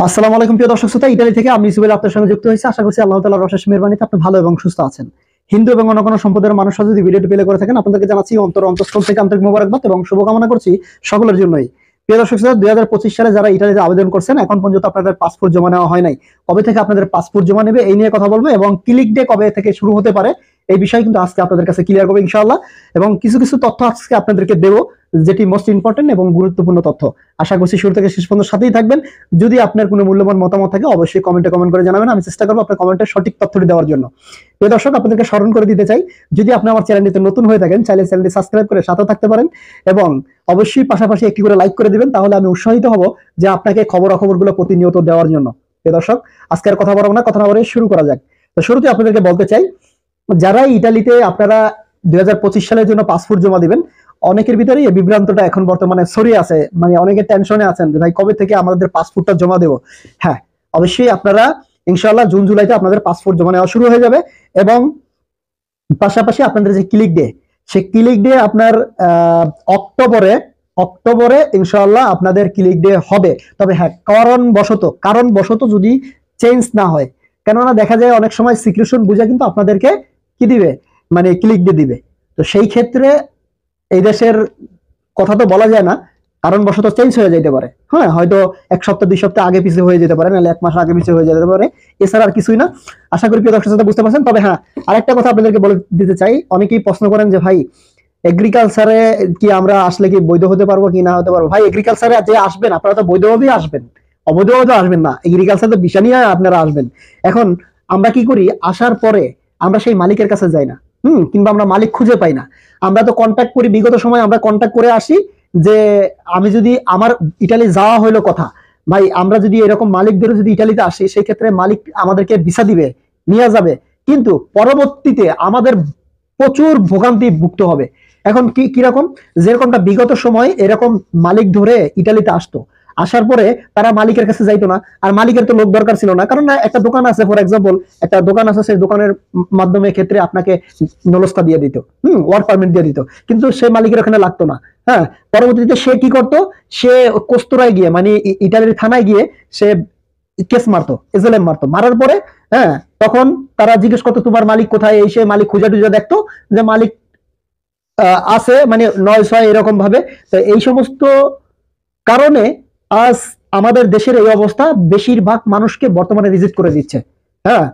আসসালামু আলাইকুম প্রিয় দর্শক শ্রোতা, ইতালি থেকে আমি সুবেল আপনার সঙ্গে যুক্ত হয়েছি। আশা করছি আল্লাহ তাআলার অশেষ মেহেরবানিতে আপনি ভালো এবং সুস্থ আছেন। হিন্দু এবং অন্য কোনো সম্প্রদায়ের মানুষরা যদি ভিডিওটি প্লে করে থাকেন, আপনাদেরকে জানাচ্ছি অন্তঃস্থল থেকে আন্তরিক মোবারকবাদ এবং শুভকামনা করছি সকলের জন্যই। প্রিয় দর্শক শ্রোতা, 2025 সালে যারা ইতালিতে আবেদন করছেন এখন পর্যন্ত আপনাদের পাসপোর্ট জমা নেওয়া হয় নাই, কবে থেকে আপনাদের পাসপোর্ট জমা নেবে এই নিয়ে কথা বলবো এবং ক্লিক ডে কবে থেকে শুরু হতে পারে এই বিষয়ে কিন্তু আজকে আপনাদের কাছে ক্লিয়ার করবো ইনশাআল্লাহ। এবং কিছু কিছু তথ্য আজকে আপনাদেরকে দেবো যেটি মোস্ট ইম্পর্টেন্ট এবং গুরুত্বপূর্ণ তথ্য। আশা করছি শুরু থেকে শেষ পর্যন্ত সাথেই থাকবেন। যদি আপনার কোনো মূল্যবান মতামত থাকে অবশ্যই কমেন্টে কমেন্ট করে জানাবেন, আমি চেষ্টা করবো আপনার কমেন্টের সঠিক তথ্যটি দেওয়ার জন্য। প্রিয় দর্শক, আপনাদেরকে স্মরণ করে দিতে চাই, যদি আপনি আমার চ্যানেলটিতে নতুন হয়ে থাকেন চাইলে চ্যানেলটি সাবস্ক্রাইব করে সাথে থাকতে পারেন এবং অবশ্যই পাশাপাশি একটি করে লাইক করে দিবেন, তাহলে আমি উৎসাহিত হব যে আপনাকে খবরাখবরগুলো প্রতিনিয়ত দেওয়ার জন্য। প্রিয় দর্শক, আজকে আর কথা বলবো না, কথা না বলে শুরু করা যাক। তো শুরুতে আপনাদেরকে বলতে চাই, যারা ইতালিতে আপনারা 2025 সালের জন্য পাসপোর্ট জমা দিবেন, অনেকের ভিতরে এই বিভ্রান্তটা এখন বর্তমানে ছড়িয়ে আছে, মানে অনেকে টেনশনে আছেন যে ভাই কবে থেকে আমাদের পাসপোর্টটা জমা দেবো। হ্যাঁ, অবশ্যই আপনারা ইনশাআল্লাহ জুন জুলাইতে আপনাদের পাসপোর্ট জমা নেওয়া শুরু হয়ে যাবে এবং পাশাপাশি আপনাদের যে ক্লিক ডে, সেই ক্লিক ডে আপনার অক্টোবরে ইনশাআল্লাহ আপনাদের ক্লিক ডে হবে। তবে হ্যাঁ, কারণবশত যদি চেঞ্জ না হয়, কেননা দেখা যায় অনেক সময় সিক্রেশন বুঝে কিন্তু আপনাদেরকে কি দিবে, মানে ক্লিক ডে দিবে। তো সেই ক্ষেত্রে এই দেশের কথা তো বলা যায় না, কারণবশত চেঞ্জ হয়ে যেতে পারে। হ্যাঁ, হয়তো এক সপ্তাহ 2 সপ্তাহ আগে পিছিয়ে হয়ে যেতে পারে, নাহলে 1 মাস আগে পিছিয়ে হয়ে যেতে পারে, এছাড়া আর কিছুই না। আশা করি প্রিয় দর্শক বুঝতে পারছেন। তবে হ্যাঁ, আরেকটা কথা আপনাদেরকে বলে দিতে চাই, অনেকেই প্রশ্ন করেন যে ভাই এগ্রিকালচারে কি আমরা আসলে কি বৈধ হতে পারবো কি না হতে পারবো। ভাই, এগ্রিকালচারে যে আসবেন আপনারা তো বৈধভাবেই আসবেন, অবৈধভাবে আসবেন না। এগ্রিকালচার তো বিষয় নিয়ে আপনারা আসবেন। এখন আমরা কি করি, আসার পরে আমরা সেই মালিকের কাছে যাই না, কিংবা আমরা মালিক খুঁজে পাই না। আমরা তো কন্ট্যাক্ট করি, বিগত সময় আমরা কন্ট্যাক্ট করে আসি যে আমি যদি আমার ইটালি যাওয়া হইলো কথা, ভাই আমরা যদি এরকম মালিক ধরে যদি ইটালিতে আসি, সেই ক্ষেত্রে মালিক আমাদেরকে ভিসা দিবে, নিয়ে যাবে, কিন্তু পরবর্তীতে আমাদের প্রচুর ভোগান্তি ভুগতে হবে। এখন কিরকম, যেরকমটা বিগত সময় এরকম মালিক ধরে ইটালিতে আসতো, আসার পরে তারা মালিকের কাছে যাইতো না, আর মালিকের তো লোক দরকার ছিল না, কারণ একটা দোকান আছে, ফর এক্সাম্পল একটা দোকান আছে, সেই দোকানের মাধ্যমে ক্ষেত্রে আপনাকে নলস্তা দিয়ে দিত, ওয়ার্ক পারমিট দিয়ে দিত, কিন্তু সে মালিকের ওখানে লাগতো না। হ্যাঁ, পরবর্তীতে সে কি করতো, সে কোস্তরায় গিয়ে মানে ইটালির থানায় গিয়ে সে কেস মারতো, এজেলেম মারতো, মারার পরে হ্যাঁ তখন তারা জিজ্ঞেস করতো তোমার মালিক কোথায়, এই সে মালিক খুঁজা টুজা দেখতো যে মালিক আছে, মানে 9-6 এরকম ভাবে। তো এই সমস্ত কারণে আজ আমাদের দেশের এই অবস্থা, বেশিরভাগ মানুষকে বর্তমানে রিজেক্ট করে দিচ্ছে। হ্যাঁ,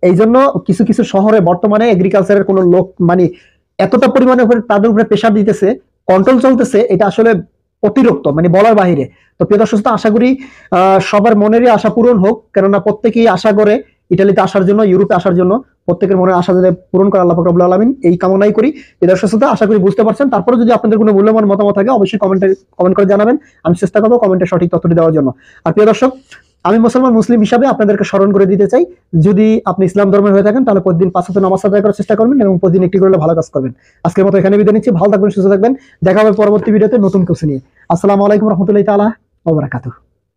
এই জন্য কিছু কিছু শহরে বর্তমানে এগ্রিকালচারের কোনো লোক মানে এতটা পরিমাণে তাদের উপরে প্রেশার দিতেছে, কন্ট্রোল চলতেছে, এটা আসলে অতিরিক্ত, মানে বলার বাহিরে। তো প্রিয় দর্শক, আশা করি সবার মনেরই আশা পূরণ হোক, কেননা প্রত্যেকেই আশা করে ইটালিতে আসার জন্য, ইউরোপে আসার জন্য। প্রত্যেকের মনের আশা যাতে পূরণ করে আল্লাহ পাক রব্বুল আলামিন, এই কামনাই করি। প্রিয় দর্শক, আশা করি বুঝতে পারছেন। তারপরে যদি আপনাদের কোনো মূল্যবান মতামত থাকে অবশ্যই কমেন্ট করে জানাবেন, আমি চেষ্টা করবো কমেন্টে সঠিক তথ্যটি দেওয়ার জন্য। আর প্রিয় দর্শক, আমি মুসলিম হিসাবে আপনাদেরকে স্মরণ করে দিতে চাই, যদি আপনি ইসলাম ধর্মের হয়ে থাকেন তাহলে প্রতিদিন 5 ওয়াক্ত নামাজ আদায় করার চেষ্টা করবেন এবং প্রতিদিন একটি করে ভালো কাজ করবেন। আজকের মতো এখানে বিদায় নিচ্ছি, ভালো থাকবেন, সুস্থ থাকবেন, দেখা হবে পরবর্তী ভিডিওতে নতুন কিছু নিয়ে। আসসালামু আলাইকুম রহমতুল্লাহি তাআলা ওয়া বারাকাতুহু।